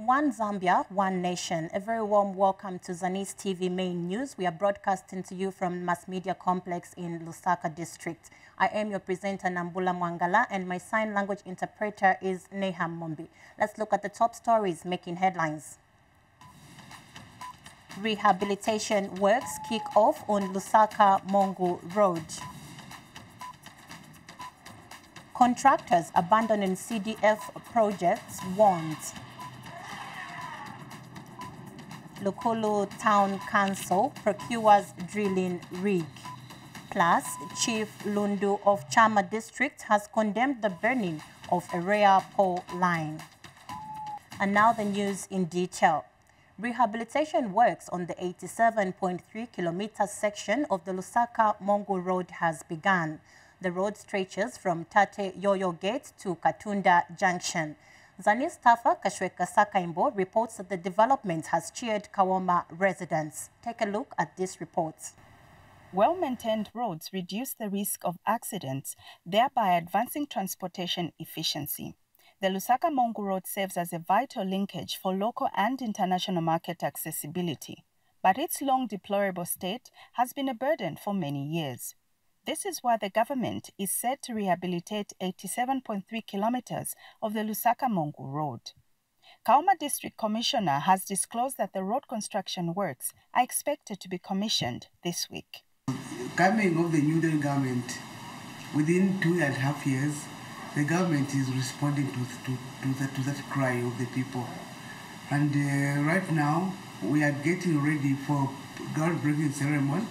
One Zambia, One Nation. A very warm welcome to Zanis TV Main News. We are broadcasting to you from Mass Media Complex in Lusaka District. I am your presenter, Nambula Mwangala, and my sign language interpreter is Neham Mombi. Let's look at the top stories making headlines. Rehabilitation works kick off on Lusaka-Mongu Road. Contractors abandoning CDF projects warned. Lukulu Town Council procures drilling rig. Plus, Chief Lundu of Chama District has condemned the burning of a rare pole line. And now the news in detail. Rehabilitation works on the 87.3-kilometer section of the Lusaka-Mongu Road has begun. The road stretches from Tate Yoyo Gate to Katunda Junction. Zanis staffer Kashweka Sakaimbo reports that the development has cheered Kawoma residents. Take a look at this report. Well-maintained roads reduce the risk of accidents, thereby advancing transportation efficiency. The Lusaka-Mongu Road serves as a vital linkage for local and international market accessibility, but its long deplorable state has been a burden for many years. This is why the government is set to rehabilitate 87.3 kilometers of the Lusaka-Mongu Road. Kauma District Commissioner has disclosed that the road construction works are expected to be commissioned this week. Coming of the new government, within 2.5 years, the government is responding to that cry of the people. And right now, we are getting ready for groundbreaking ceremony,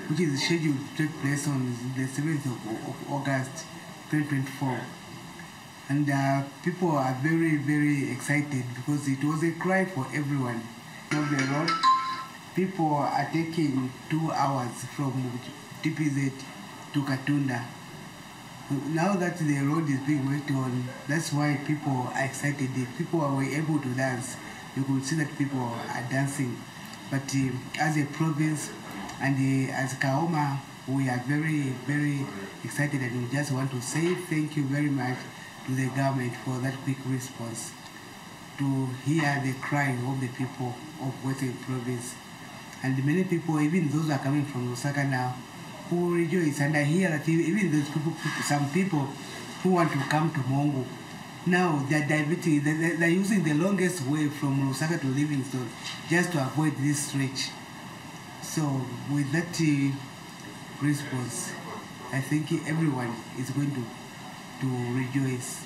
which is scheduled to take place on the 7th of August 2024. And people are very, very excited because it was a cry for everyone. On the road, people are taking 2 hours from TPZ to Katunda. Now that the road is being worked on, that's why people are excited. If people were able to dance, you could see that people are dancing. But as a province and as Kaoma, we are very, very excited, and we just want to say thank you very much to the government for that quick response to hear the cry of the people of Western Province. And many people, even those who are coming from Lusaka now, who rejoice, and I hear that even those people, some people who want to come to Mongu, now they're diverting, they're using the longest way from Lusaka to Livingstone just to avoid this stretch. So with that response, I think everyone is going to rejoice.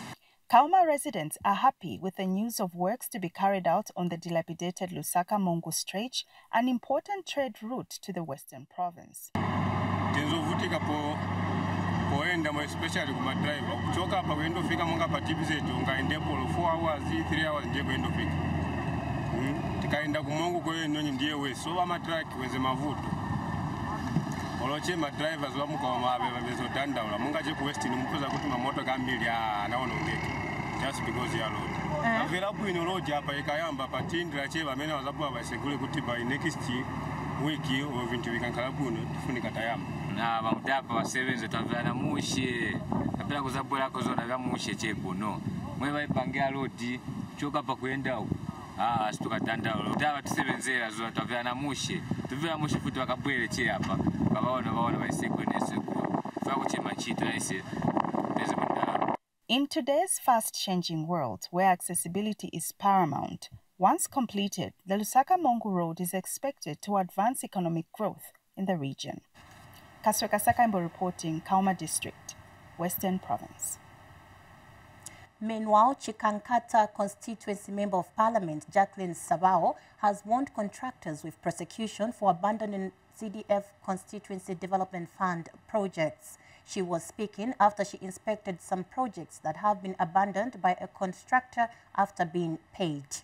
Kauma residents are happy with the news of works to be carried out on the dilapidated Lusaka-Mongu stretch, an important trade route to the Western Province. Especially with my driver. Kuchoka hapa kwenda kufika Monga pa TPZ ungaende polo 4 hours, 3 hours ndiye kwenda kufika. Tikaenda ku Mongu kwa hiyo nyonyi ndiye we. So ama truck wenze mavuto. Oloche ma drivers wa muka wa mabe babezo danda ula. Munga je ku Western mukoza kuti mamoto kambili anaona ungeke. Just because ya road. Na vela bu ino road hapa ikayamba pa tindra che bamene wazabu basekule kuti by next week or 20 wikankala kuno tufunika tayamba. Na bamutapa basebenze tavana mushe apela kuzabula kozona vya mushe chekuno mwe bayipangira lodi choka pa kwenda situka tandalo tava tusebenzera zona tavana mushe tuvira mushe futi wakabwele che hapa baona bayisekwenese ku fa kuchema chito ese peze kundala. In today's fast-changing world, where accessibility is paramount, once completed, the Lusaka-Mongu Road is expected to advance economic growth in the region. Kashweka Sakaimbo reporting, Kauma District, Western Province. Meanwhile, Chikankata Constituency Member of Parliament Jacqueline Sabao has warned contractors with prosecution for abandoning CDF Constituency Development Fund projects. She was speaking after she inspected some projects that have been abandoned by a contractor after being paid.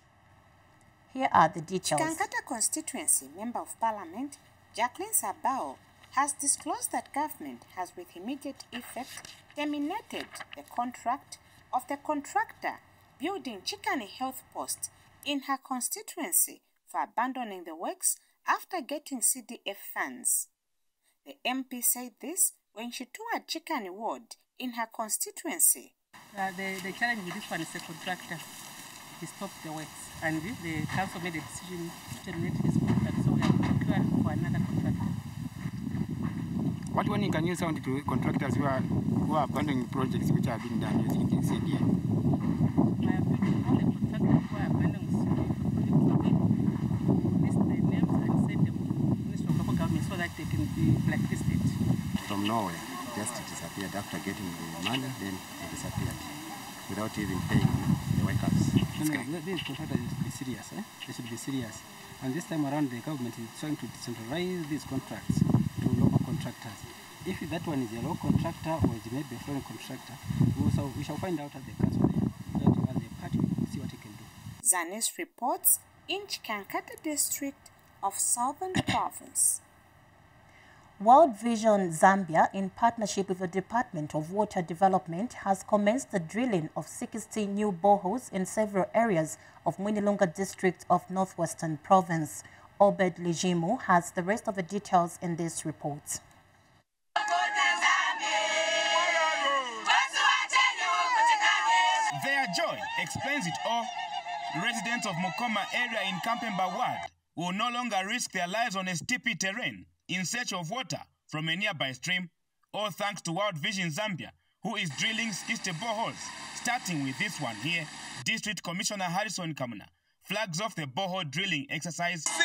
Here are the details. Chikankata Constituency Member of Parliament Jacqueline Sabao has disclosed that government has with immediate effect terminated the contract of the contractor building Chikani Health Post in her constituency for abandoning the works after getting CDF funds. The MP said this when she toured Chikani Ward in her constituency. The challenge with this one is a contractor he stopped the works, and the council made a decision to terminate his contract, so we have procured for another contractor. What warning can you sound to contractors who are abandoning projects which are being done using the CDF? My opinion, all the contractors who are abandoning projects are going to list their names and send them to the Ministry of Local Government so that they can be blacklisted. From nowhere, just disappeared after getting the money, then it disappeared without even paying the workers. These contractors should be serious. They should be serious. And this time around, the government is trying to decentralize these contracts to local contractors. If that one is a local contractor or it may be a foreign contractor, we shall find out at the council there. As a party, we'll see what he can do. Zanis reports in Chikankata district of Southern Province. World Vision Zambia, in partnership with the Department of Water Development, has commenced the drilling of 60 new boreholes in several areas of Mwinilunga district of Northwestern Province. Obed Lijimu has the rest of the details in this report. Their joy explains it all. Residents of Mukoma area in Kampemba Ward will no longer risk their lives on a steepy terrain in search of water from a nearby stream, all thanks to World Vision Zambia, who is drilling 60 boreholes, starting with this one here. District Commissioner Harrison Kamuna flags off the borehole drilling exercise. 60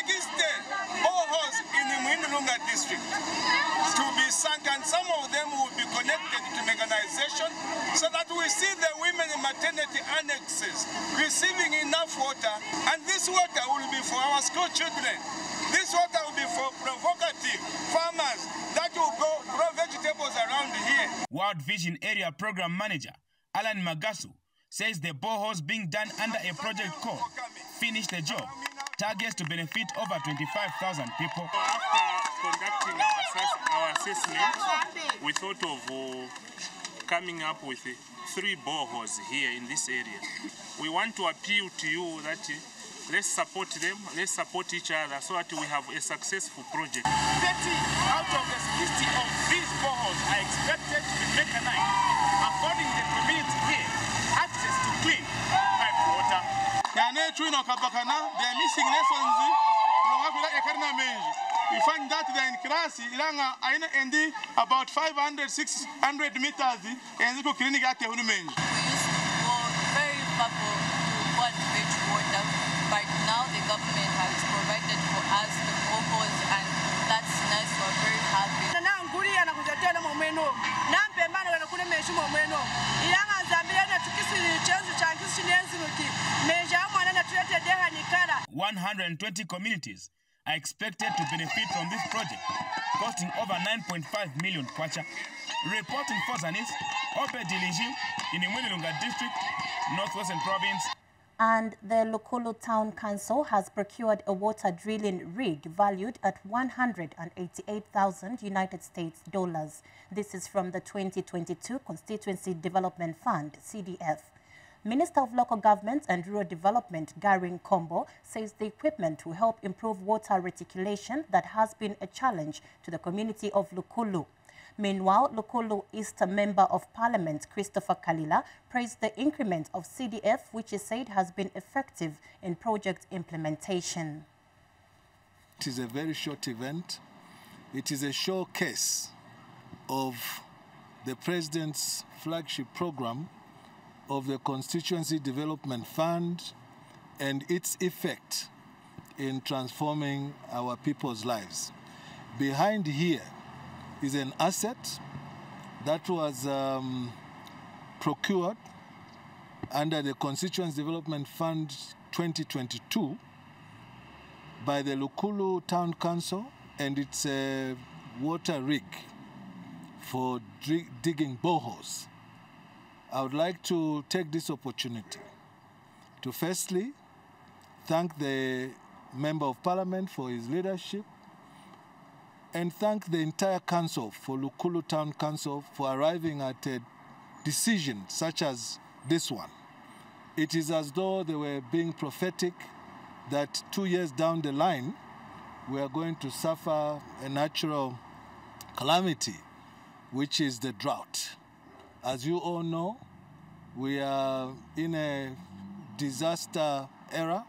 boreholes in the Mwinilunga district to be sunk, and some of them will be connected to mechanization so that we see the women in maternity annexes receiving enough water, and this water will be for our school children. This water will be for provocative farmers that will grow vegetables around here. World Vision Area Program Manager Alan Magasu says the boreholes being done under a project called Finish the Job targets to benefit over 25,000 people. After conducting our assessment, we thought of coming up with 3 boreholes here in this area. We want to appeal to you that let's support them, let's support each other so that we have a successful project. 30 out of the 60 of these boreholes are expected to be mechanized, affording the community here access to clean pipe water. They are missing lessons. We find that they are in class, about 500, 600 meters, and the clinic at the We used to go very far to go and fetch water, but now the government has provided for us the boreholes, and that's nice. We're very happy. $120 communities are expected to benefit from this project, costing over 9.5 million kwacha. Reporting for Zanis, Obed Lijimu in the Mwinilunga district, Northwestern Province. And the Lukulu Town Council has procured a water drilling rig valued at $188,000 United States dollars. This is from the 2022 Constituency Development Fund, CDF. Minister of Local Government and Rural Development, Garin Kombo, says the equipment will help improve water reticulation that has been a challenge to the community of Lukulu. Meanwhile, Lukulu East Member of Parliament, Christopher Kalila, praised the increment of CDF, which he said has been effective in project implementation. It is a very short event. It is a showcase of the President's flagship program of the Constituency Development Fund and its effect in transforming our people's lives. Behind here is an asset that was procured under the Constituency Development Fund 2022 by the Lukulu Town Council, and it's a water rig for digging boreholes. I would like to take this opportunity to firstly thank the Member of Parliament for his leadership and thank the entire council for Lukulu Town Council for arriving at a decision such as this one. It is as though they were being prophetic that 2 years down the line we are going to suffer a natural calamity, which is the drought. As you all know, we are in a disaster era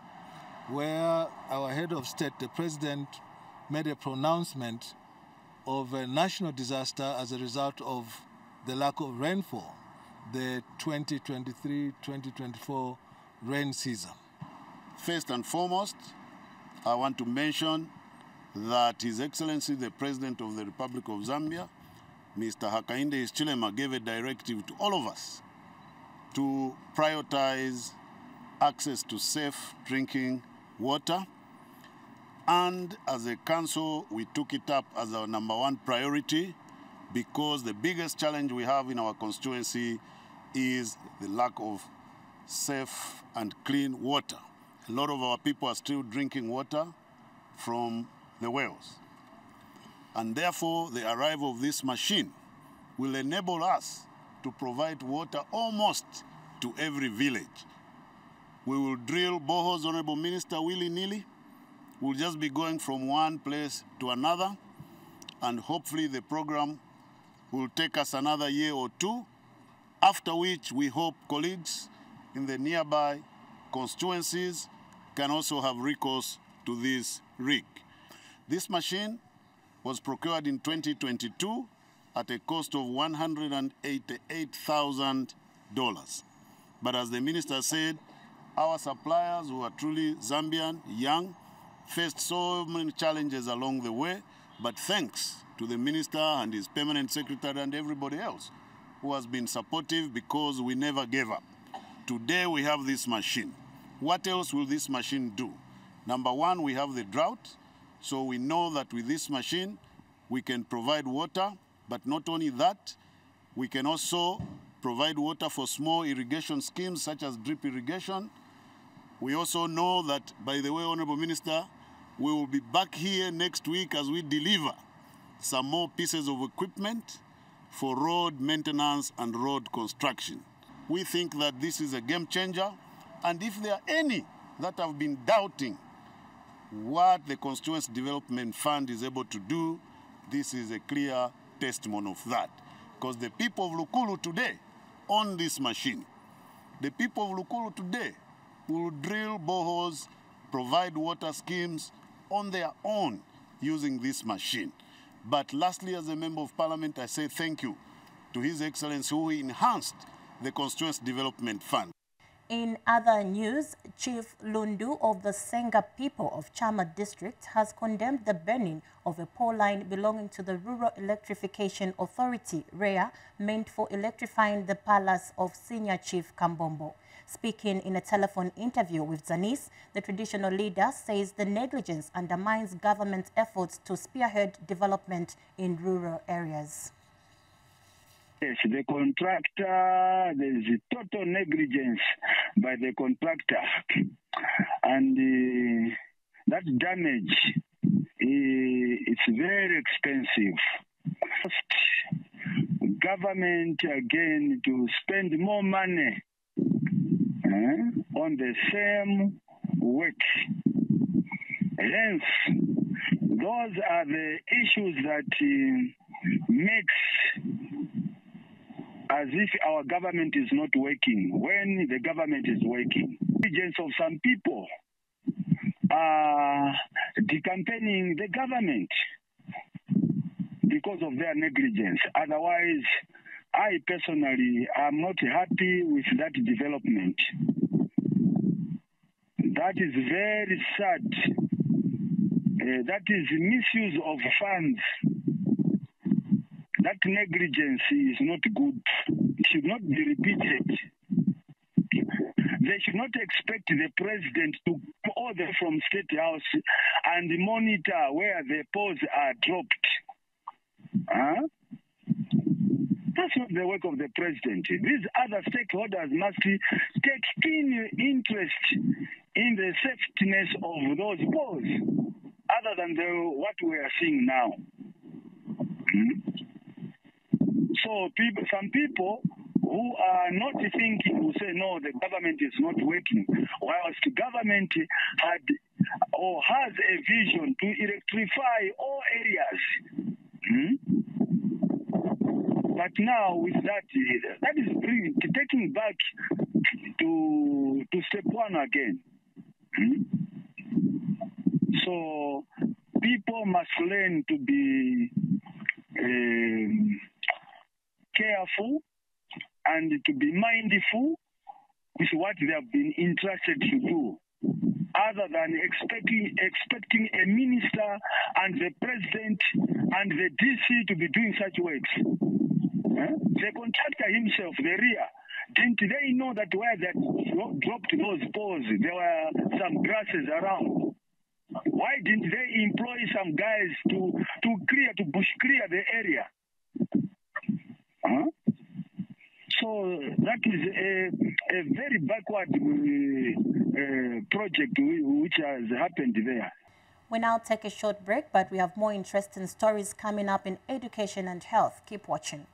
where our head of state, the president, made a pronouncement of a national disaster as a result of the lack of rainfall, the 2023-2024 rain season. First and foremost, I want to mention that His Excellency, the President of the Republic of Zambia, Mr. Hakainde Hichilema, gave a directive to all of us to prioritize access to safe drinking water. And as a council, we took it up as our #1 priority because the biggest challenge we have in our constituency is the lack of safe and clean water. A lot of our people are still drinking water from the wells. And therefore, the arrival of this machine will enable us to provide water almost to every village. We will drill boreholes, Honorable Minister, willy-nilly. We'll just be going from one place to another, and hopefully the program will take us another year or two, after which we hope colleagues in the nearby constituencies can also have recourse to this rig. This machine was procured in 2022 at a cost of $188,000. But as the minister said, our suppliers, who are truly Zambian, young, faced so many challenges along the way, but thanks to the minister and his permanent secretary and everybody else who has been supportive, because we never gave up. Today we have this machine. What else will this machine do? #1, we have the drought, so we know that with this machine we can provide water, but not only that, we can also provide water for small irrigation schemes such as drip irrigation. We also know that, by the way, Honorable Minister, we will be back here next week as we deliver some more pieces of equipment for road maintenance and road construction. We think that this is a game changer, and if there are any that have been doubting what the Constituency Development Fund is able to do, this is a clear testimony of that. Because the people of Lukulu today own this machine. The people of Lukulu today will drill boreholes, provide water schemes on their own using this machine. But lastly, as a Member of Parliament, I say thank you to His Excellency, who enhanced the Constituency Development Fund. In other news, Chief Lundu of the Senga people of Chama district has condemned the burning of a pole line belonging to the Rural Electrification Authority, REA, meant for electrifying the palace of Senior Chief Kambombo. Speaking in a telephone interview with Zanis, the traditional leader says the negligence undermines government's efforts to spearhead development in rural areas. Yes, the contractor, there is a total negligence by the contractor, and that damage is very expensive. Government again to spend more money on the same work. Hence, those are the issues that makes as if our government is not working when the government is working. Agents of some people are decampaigning the government because of their negligence. Otherwise, I personally am not happy with that development. That is very sad. That is misuse of funds. That negligence is not good. It should not be repeated. They should not expect the president to order from State House and monitor where the poles are dropped. That's not the work of the president. These other stakeholders must take keen interest in the safetyness of those poles, other than what we are seeing now. So some people who are not thinking will say, no, the government is not working, whilst the government had or has a vision to electrify all areas. But now with that is taking back to step one again. So people must learn to be careful and to be mindful with what they have been entrusted to do, other than expecting a minister and the president and the DC to be doing such works. The contractor himself, the RIA, didn't they know that where they dropped those poles, there were some grasses around? Why didn't they employ some guys to bush clear the area? So that is a very backward project which has happened there. We now take a short break, but we have more interesting stories coming up in education and health. Keep watching.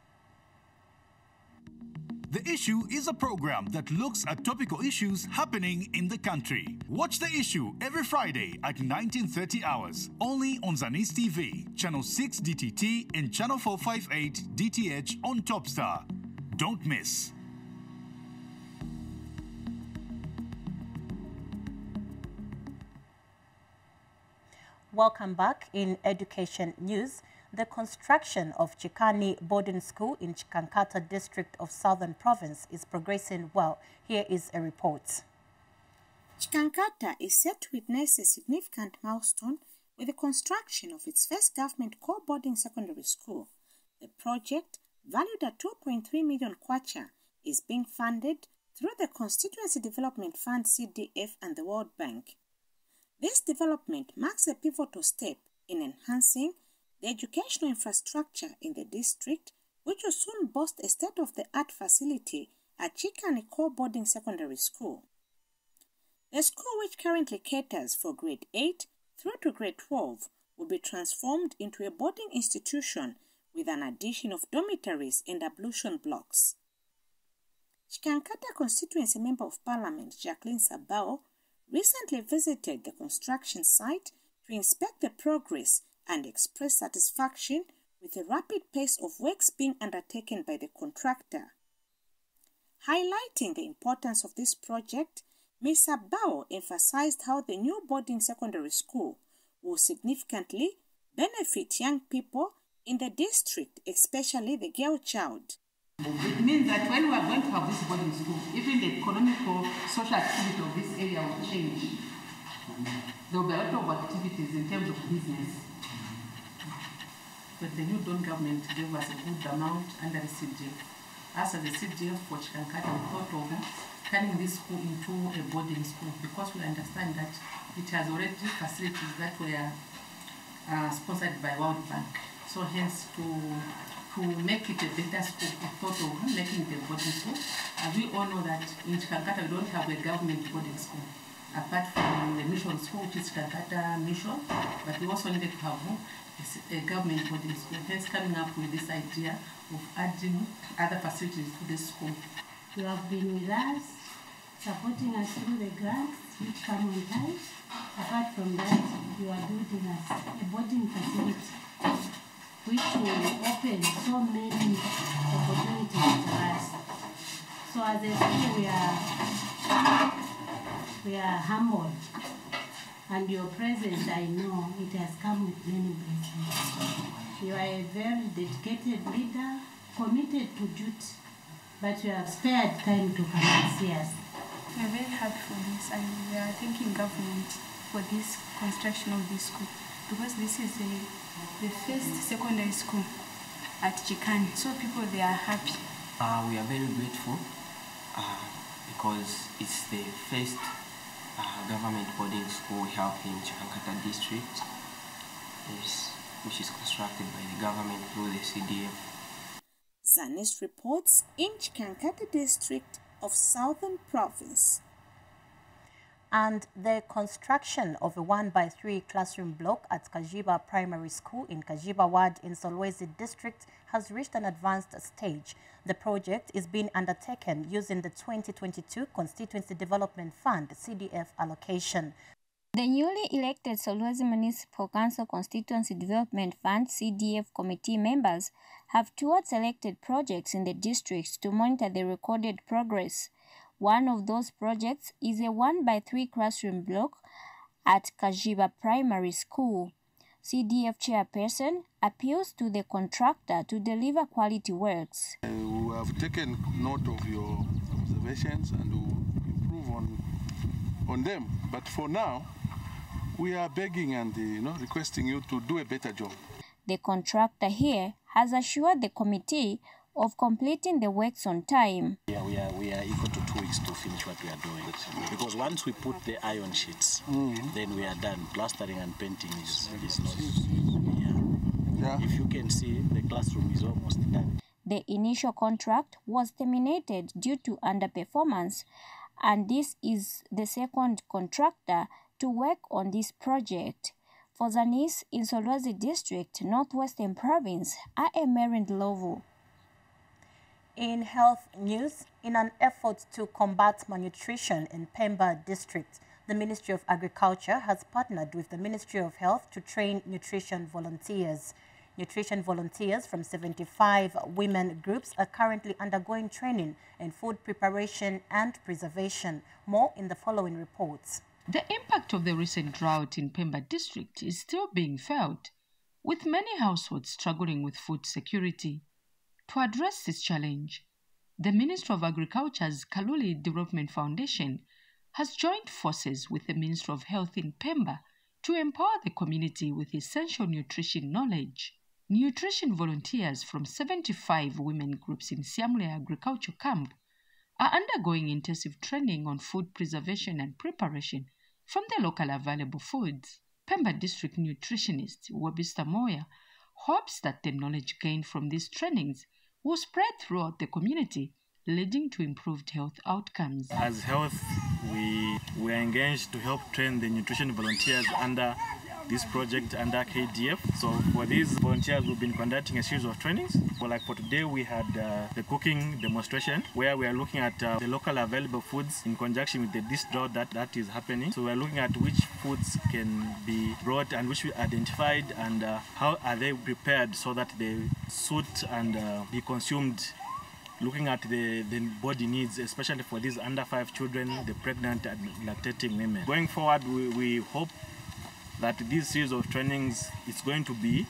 The Issue is a program that looks at topical issues happening in the country. Watch The Issue every Friday at 19:30 hours, only on Zanis TV, Channel 6 DTT and Channel 458 DTH on Topstar. Don't miss. Welcome back. In education news, the construction of Chikani Boarding School in Chikankata district of Southern Province is progressing well. Here is a report. Chikankata is set to witness a significant milestone with the construction of its first government core boarding secondary school. The project, valued at 2.3 million kwacha, is being funded through the Constituency Development Fund CDF and the World Bank. This development marks a pivotal step in enhancing the educational infrastructure in the district, which will soon boast a state-of-the-art facility at Chikani Core Boarding Secondary School. The school, which currently caters for grade 8 through to grade 12, will be transformed into a boarding institution with an addition of dormitories and ablution blocks. Chikankata Constituency Member of Parliament Jacqueline Sabao recently visited the construction site to inspect the progress and express satisfaction with the rapid pace of works being undertaken by the contractor. Highlighting the importance of this project, Ms. Sabao emphasized how the new boarding secondary school will significantly benefit young people in the district, especially the girl child. It means that when we are going to have this boarding school, even the economical, social activity of this area will change. There will be a lot of activities in terms of business. But the new Don government gave us a good amount under the CDF. Us as a CDF for Chikankata, we thought of turning this school into a boarding school because we understand that it has already facilities that were sponsored by World Bank. So hence to make it a better school, we thought of making it a boarding school. And we all know that in Chikankata we don't have a government boarding school, apart from the mission school, which is Chikankata Mission, but we also needed to have a government boarding school, hence coming up with this idea of adding other facilities to the school. You have been with us, supporting us through the grants which come on time. Apart from that, you are building us a boarding facility which will open so many opportunities to us. So as a school, we are humble. And your presence, I know, it has come with many blessings. You are a very dedicated leader, committed to duty, but you have spared time to come and see us. We are very happy for this, and we are thanking government for this construction of this school, because this is the first secondary school at Chikani, so people, they are happy. We are very grateful because it's the first government boarding school we have in Chikankata district, which is constructed by the government through the CDF. Zanis reports in Chikankata district of Southern Province. And the construction of a 1x3 classroom block at Kajiba Primary School in Kajiba Ward in Solwezi district has reached an advanced stage. The project is being undertaken using the 2022 Constituency Development Fund CDF allocation. The newly elected Solwezi Municipal Council Constituency Development Fund CDF committee members have toured selected projects in the district to monitor the recorded progress. One of those projects is a 1x3 classroom block at Kajiba Primary School. CDF chairperson appeals to the contractor to deliver quality works. We have taken note of your observations and will improve on them. But for now, we are begging and requesting you to do a better job. The contractor here has assured the committee of completing the works on time. Yeah, we are equal to 2 weeks to finish what we are doing. Because once we put the iron sheets, then we are done. Plastering and painting is not. Yeah. If you can see, the classroom is almost done. The initial contract was terminated due to underperformance, and this is the second contractor to work on this project. For Zanis in Solwazi District, Northwestern Province, I am Mary Ndlovu. In health news, in an effort to combat malnutrition in Pemba District, the Ministry of Agriculture has partnered with the Ministry of Health to train nutrition volunteers. Nutrition volunteers from 75 women groups are currently undergoing training in food preparation and preservation. More in the following reports. The impact of the recent drought in Pemba District is still being felt, with many households struggling with food security. To address this challenge, the Ministry of Agriculture's Kaluli Development Foundation has joined forces with the Ministry of Health in Pemba to empower the community with essential nutrition knowledge. Nutrition volunteers from 75 women groups in Siamule Agriculture Camp are undergoing intensive training on food preservation and preparation from the local available foods. Pemba District nutritionist Wabista Moya hopes that the knowledge gained from these trainings will spread throughout the community, leading to improved health outcomes. As health, we are engaged to help train the nutrition volunteers under this project under KDF. So for these volunteers, we've been conducting a series of trainings. For today, we had the cooking demonstration where we are looking at the local available foods in conjunction with this drought that is happening. So we're looking at which foods can be brought and which we identified and how are they prepared so that they suit and be consumed, looking at the body needs, especially for these under 5 children, the pregnant and lactating women. Going forward, we hope that this series of trainings is going to be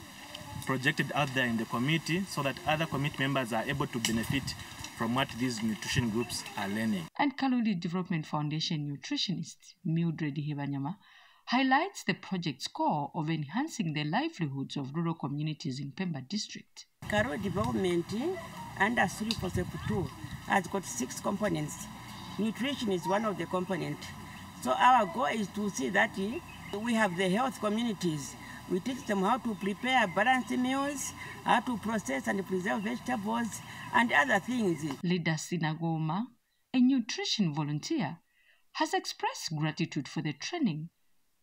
projected out there in the community so that other community members are able to benefit from what these nutrition groups are learning. And Kaluli Development Foundation nutritionist Mildred Hibanyama highlights the project's goal of enhancing the livelihoods of rural communities in Pemba District. Kaluli Development under 342 has got 6 components. Nutrition is one of the components. So our goal is to see that we have the health communities. We teach them how to prepare balanced meals, how to process and preserve vegetables, and other things. Lida Sinagoma, a nutrition volunteer, has expressed gratitude for the training,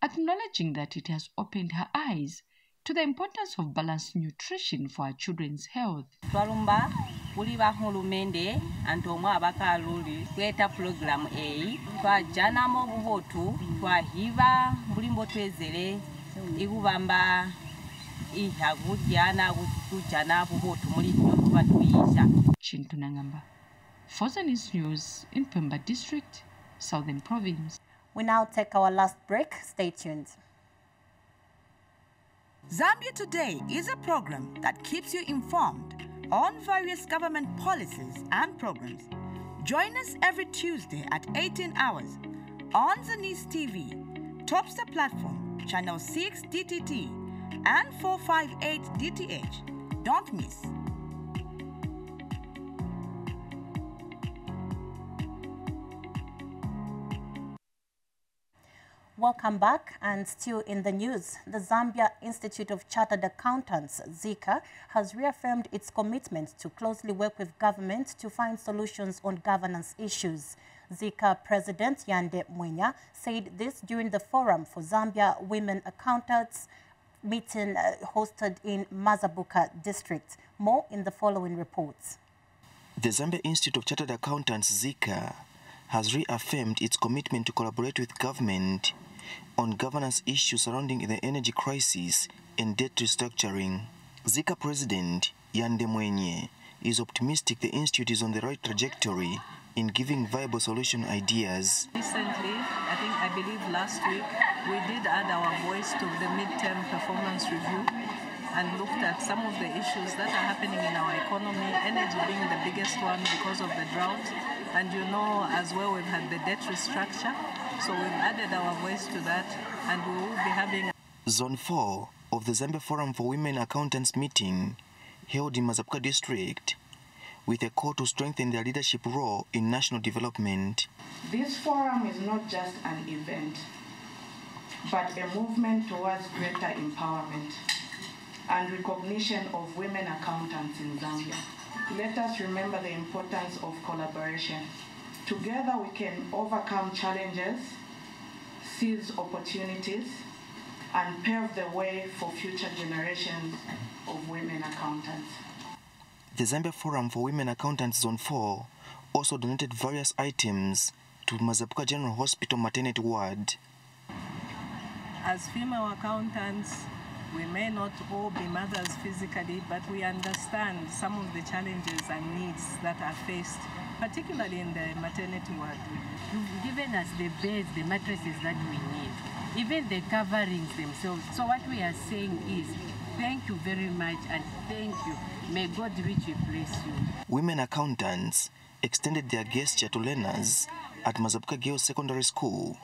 acknowledging that it has opened her eyes to the importance of balanced nutrition for our children's health. Twalumba kuli bahulumende antomwa abakaluli kweta program A twajana mu bubotu twahiva bulimbo twezere igubamba ihagujana kujana bubotu muri kuba tuyisha. Chintu Nangamba, for Zanis News in Pemba District, Southern Province. We now take our last break. Stay tuned. Zambia Today is a program that keeps you informed on various government policies and programs. Join us every Tuesday at 18 hours on Zanis TV, Topstar platform, channel 6 DTT and 458 DTH. Don't miss. Welcome back, and still in the news, the Zambia Institute of Chartered Accountants, ZICA, has reaffirmed its commitment to closely work with government to find solutions on governance issues. ZICA President Yande Mwenya said this during the Forum for Zambia Women Accountants meeting hosted in Mazabuka District. More in the following reports. The Zambia Institute of Chartered Accountants, ZICA, has reaffirmed its commitment to collaborate with government on governance issues surrounding the energy crisis and debt restructuring. ZICA President Yande Mwenye is optimistic the institute is on the right trajectory in giving viable solution ideas. Recently, I believe last week, we did add our voice to the midterm performance review and looked at some of the issues that are happening in our economy, energy being the biggest one because of the drought. And you know as well we've had the debt restructure, so we've added our voice to that, and we will be having... Zone 4 of the Zambia Forum for Women Accountants meeting held in Mazapuka district with a call to strengthen their leadership role in national development. This forum is not just an event, but a movement towards greater empowerment and recognition of women accountants in Zambia. Let us remember the importance of collaboration. Together we can overcome challenges, seize opportunities, and pave the way for future generations of women accountants. The Zambia Forum for Women Accountants Zone 4 also donated various items to Mazapuka General Hospital Maternity Ward. As female accountants, we may not all be mothers physically, but we understand some of the challenges and needs that are faced, particularly in the maternity ward. You've given us the beds, the mattresses that we need, even the coverings themselves. So what we are saying is, thank you very much and thank you. May God richly bless you. Women accountants extended their gesture to learners at Mazapuka Girls Secondary School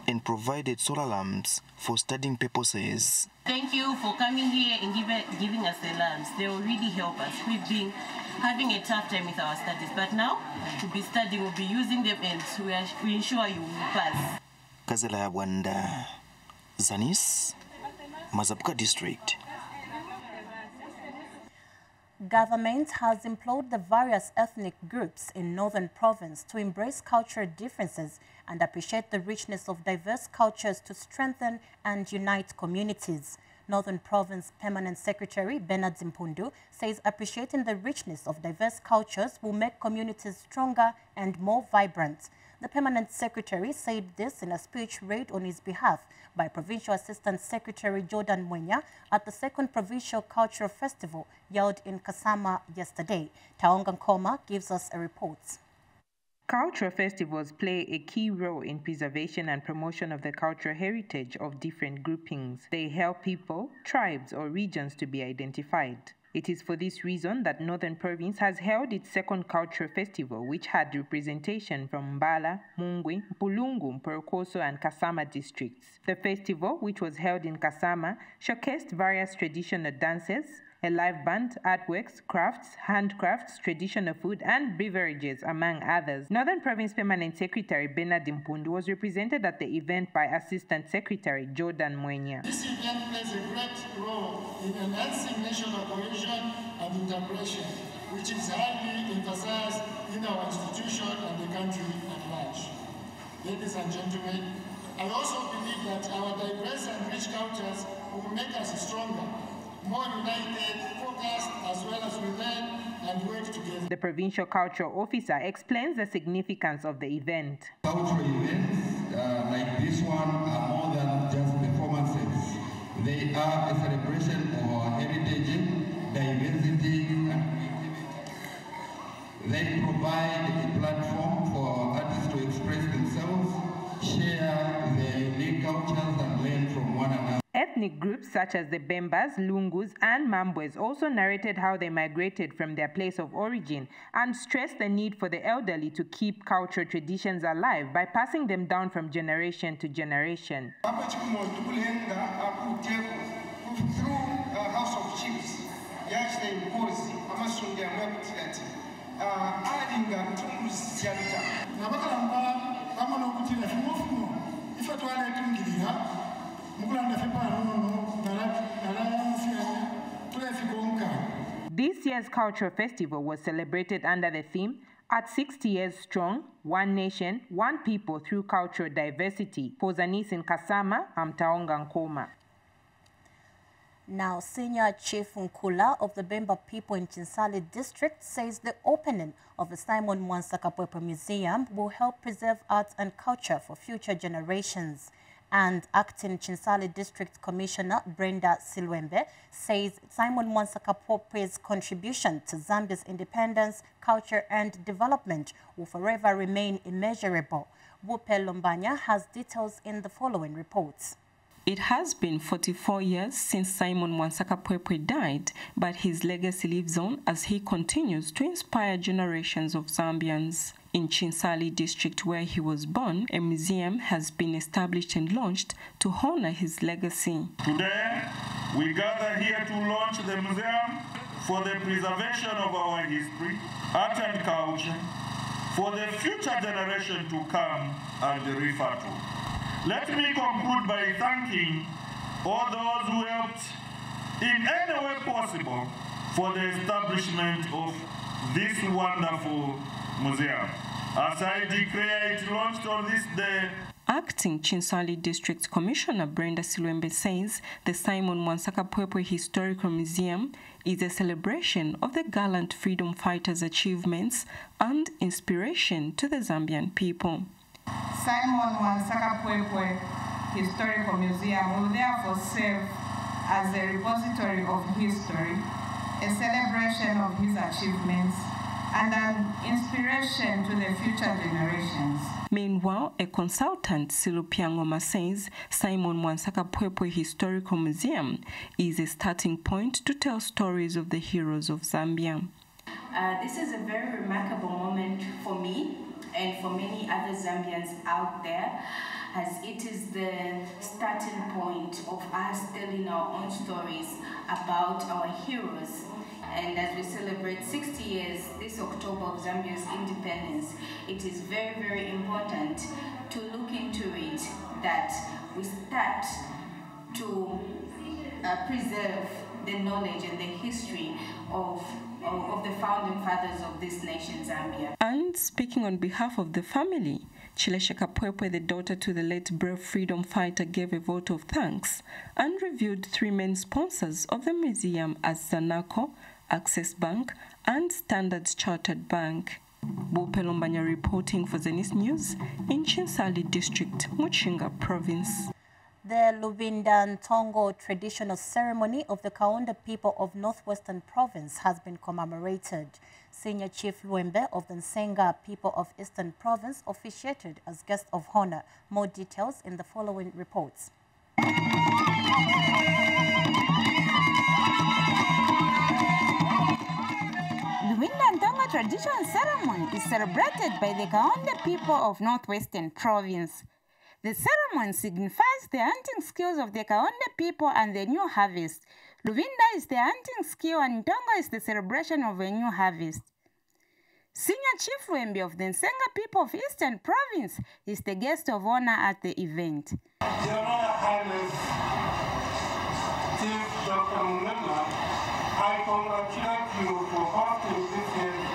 and provided solar lamps for studying purposes. Thank you for coming here and giving us the lamps. They will really help us. We've been having a tough time with our studies, but now we'll be studying, we'll be using them, and we ensure you will pass. Kazela Wanda, Zanis, Mazapuka District. Government has implored the various ethnic groups in Northern Province to embrace cultural differences and appreciate the richness of diverse cultures to strengthen and unite communities. Northern Province Permanent Secretary Bernard Mpundu says appreciating the richness of diverse cultures will make communities stronger and more vibrant. The Permanent Secretary said this in a speech read on his behalf by Provincial Assistant Secretary Jordan Mwenya at the second Provincial Cultural Festival held in Kasama yesterday. Taonga Nkoma gives us a report. Cultural festivals play a key role in preservation and promotion of the cultural heritage of different groupings. They help people, tribes, or regions to be identified. It is for this reason that Northern Province has held its second cultural festival, which had representation from Mbala, Mungwi, Mpulungu, Mporokoso, and Kasama districts. The festival, which was held in Kasama, showcased various traditional dances, a live band, artworks, crafts, handcrafts, traditional food, and beverages, among others. Northern Province Permanent Secretary Bernard Mpundu was represented at the event by Assistant Secretary Jordan Mwenya. This event plays a great role in enhancing national cohesion and integration, which is highly emphasized in our institution and the country at large. Ladies and gentlemen, I also believe that our diverse and rich cultures will make us stronger, more united, focused, as well as we learn and work together. The Provincial Cultural Officer explains the significance of the event. Cultural events like this one are more than just performances. They are a celebration of our heritage, diversity, and creativity. They provide a platform for our artists to express themselves, share their unique cultures, and learn from one another. Ethnic groups such as the Bembas, Lungus, and Mambwes also narrated how they migrated from their place of origin and stressed the need for the elderly to keep cultural traditions alive by passing them down from generation to generation. Through House of Chiefs, This year's cultural festival was celebrated under the theme, At 60 Years Strong, One Nation, One People Through Cultural Diversity. For Zanis in Kasama, I'm Taonga Nkoma. Now, Senior Chief Nkula of the Bemba people in Chinsali district says the opening of the Simon Mwansa Kapwepo Museum will help preserve arts and culture for future generations. And acting Chinsali District Commissioner Brenda Silwembe says Simon Mwansaka-Popwe's contribution to Zambia's independence, culture and development will forever remain immeasurable. Bupe Lombanya has details in the following reports. It has been 44 years since Simon Mwansaka-Popwe died, but his legacy lives on as he continues to inspire generations of Zambians. In Chinsali district where he was born, a museum has been established and launched to honor his legacy. Today, we gather here to launch the museum for the preservation of our history, art and culture, for the future generation to come and refer to. Let me conclude by thanking all those who helped in any way possible for the establishment of this wonderful museum. As I declare it launched on this day. Acting Chinsali District Commissioner Brenda Silwembe says the Simon Mwansaka-Popwe Historical Museum is a celebration of the gallant freedom fighters' achievements and inspiration to the Zambian people. Simon Mwansaka-Popwe Historical Museum will therefore serve as a repository of history, a celebration of his achievements, and an inspiration to the future generations. Meanwhile, a consultant, Silu Piangoma, says Simon Mwansaka-Popwe Historical Museum is a starting point to tell stories of the heroes of Zambia. This is a very remarkable moment for me and for many other Zambians out there, as it is the starting point of us telling our own stories about our heroes. And as we celebrate 60 years this October of Zambia's independence, it is very, very important to look into it, that we start to preserve the knowledge and the history of the founding fathers of this nation, Zambia. And speaking on behalf of the family, Chilesheka-Popwe, the daughter to the late brave freedom fighter, gave a vote of thanks and reviewed three main sponsors of the museum as Zanaco, Access Bank and Standard Chartered Bank. Bupe Lombanya reporting for Zanis News in Chinsali District, Muchinga Province. The Lubinda Ntongo traditional ceremony of the Kaunda people of Northwestern Province has been commemorated. Senior Chief Luembe of the Nsenga people of Eastern Province officiated as guest of honor. More details in the following reports. Lubinda Ntongo traditional ceremony is celebrated by the Kaunda people of Northwestern Province. The ceremony signifies the hunting skills of the Kaunda people and the new harvest. Lubinda is the hunting skill and Ntongo is the celebration of a new harvest. Senior Chief Luembe of the Nsenga people of Eastern Province is the guest of honor at the event. Your Royal Highness, Chief Dr. Mungela, I congratulate you for hosting this year's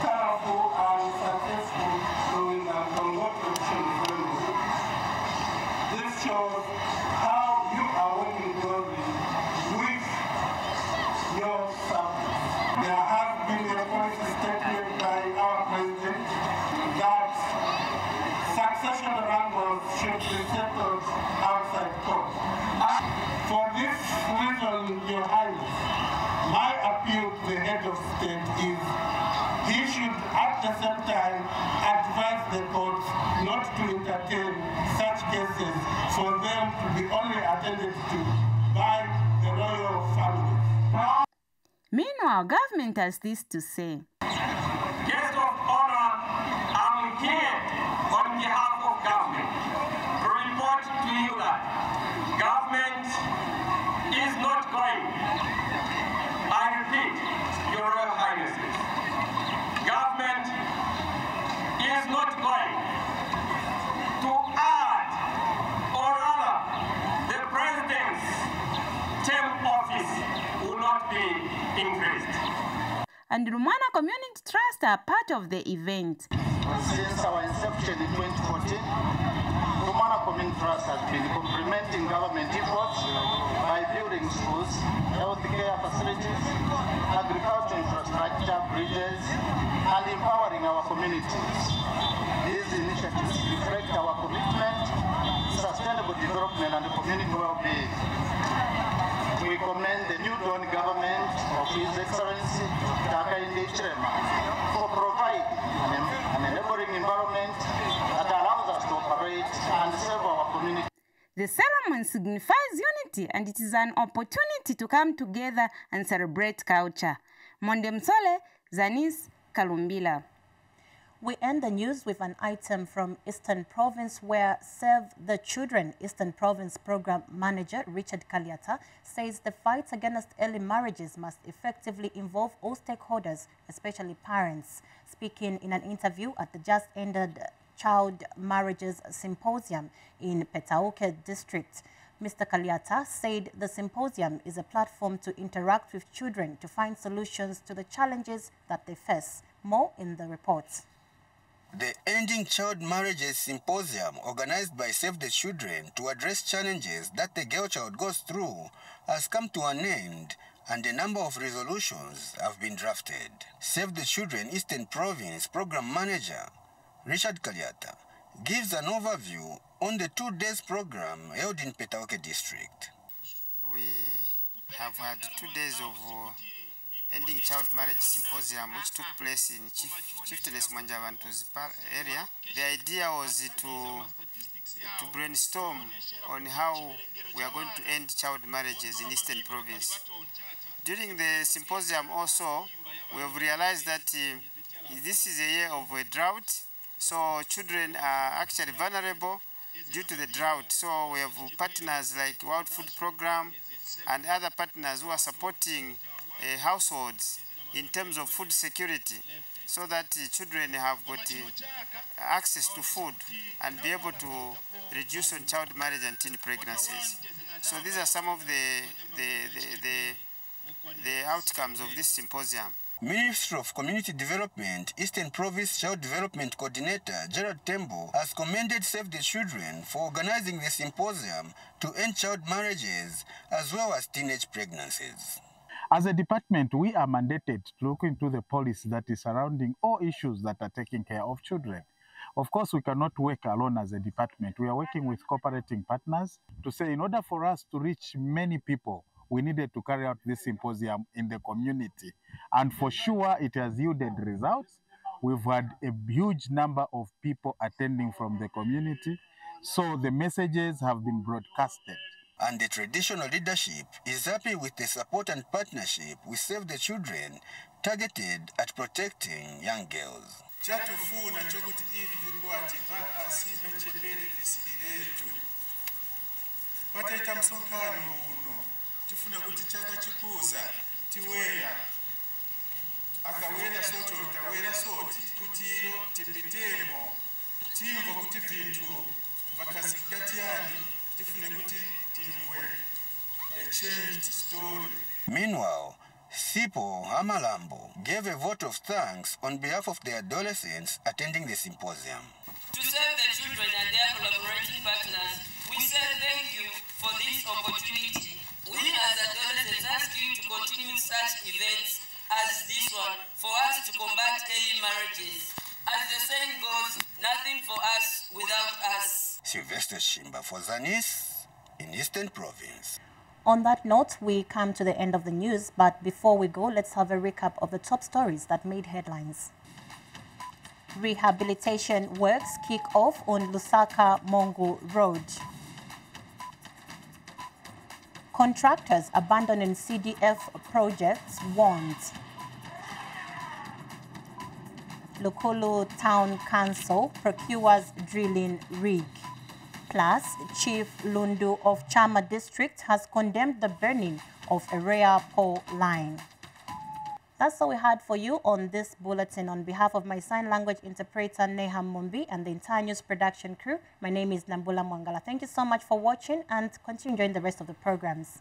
colorful and successful Lubinda Ntongo traditional ceremony. This shows how you are working closely with your subjects. There has been a policy statement by our President that succession wrangles should be settled outside court. For this reason, Your Highness, my appeal to the head of state is he should at the same time advise the courts not to entertain such cases, for them to be only attended to by the royal family. Meanwhile, government has this to say. Guest of honor, I'm here on behalf of government to report to you that government is not going, I repeat, Your Royal Highnesses, government is not going to add, or rather, the president's term office will not be increased. And Rumana Community Trust are part of the event. Since our inception in 2014, Rumana Community Trust has been complementing government efforts by building schools, healthcare facilities, agricultural infrastructure, bridges, and empowering our communities. These initiatives reflect our commitment to sustainable development and community well-being. We commend the new Dawn government of His Excellency Hakainde Hichilema for providing an enabling environment that allows us to operate and serve our community. The ceremony signifies unity, and it is an opportunity to come together and celebrate culture. Monde Msole, Zanis, Kalumbila. We end the news with an item from Eastern Province where Save the Children Eastern Province Program Manager Richard Kaliata says the fight against early marriages must effectively involve all stakeholders, especially parents. Speaking in an interview at the just-ended Child Marriages Symposium in Petauke District, Mr. Kaliata said the symposium is a platform to interact with children to find solutions to the challenges that they face. More in the report. The Ending Child Marriages Symposium, organized by Save the Children to address challenges that the girl child goes through, has come to an end, and a number of resolutions have been drafted. Save the Children Eastern Province Program Manager Richard Kaliata gives an overview on the 2 days program held in Petauke District. We have had 2 days of Ending Child Marriage Symposium, which took place in Chieftainess Manjavantu's area. The idea was to brainstorm on how we are going to end child marriages in Eastern Province. During the symposium also, we have realized that this is a year of a drought, so children are actually vulnerable due to the drought. So we have partners like World Food Program and other partners who are supporting households in terms of food security, so that children have got access to food and be able to reduce on child marriage and teen pregnancies. So these are some of the outcomes of this symposium. Ministry of Community Development, Eastern Province Child Development Coordinator Gerald Tembo has commended Save the Children for organizing the symposium to end child marriages as well as teenage pregnancies. As a department, we are mandated to look into the policy that is surrounding all issues that are taking care of children. Of course, we cannot work alone as a department. We are working with cooperating partners to say in order for us to reach many people, we needed to carry out this symposium in the community. And for sure, it has yielded results. We've had a huge number of people attending from the community. So the messages have been broadcasted. And the traditional leadership is happy with the support and partnership with Save the Children targeted at protecting young girls. Meanwhile, Sipo Hamalambo gave a vote of thanks on behalf of the adolescents attending the symposium. To serve the children and their collaborating partners, we say thank you for this opportunity. We as adolescents ask you to continue such events as this one for us to combat early marriages. As the saying goes, nothing for us without us. Sylvester Shimba for Zanis in Eastern Province. On that note, we come to the end of the news, but before we go, let's have a recap of the top stories that made headlines. Rehabilitation works kick off on Lusaka-Mongu Road. Contractors abandoning CDF projects warned. Lukulu Town Council procures drilling rig. Plus, Chief Lundu of Chama District has condemned the burning of a rare pole line. That's all we had for you on this bulletin. On behalf of my sign language interpreter, Neham Mumbi, and the entire news production crew, my name is Nambula Mwangala. Thank you so much for watching and continue enjoying the rest of the programs.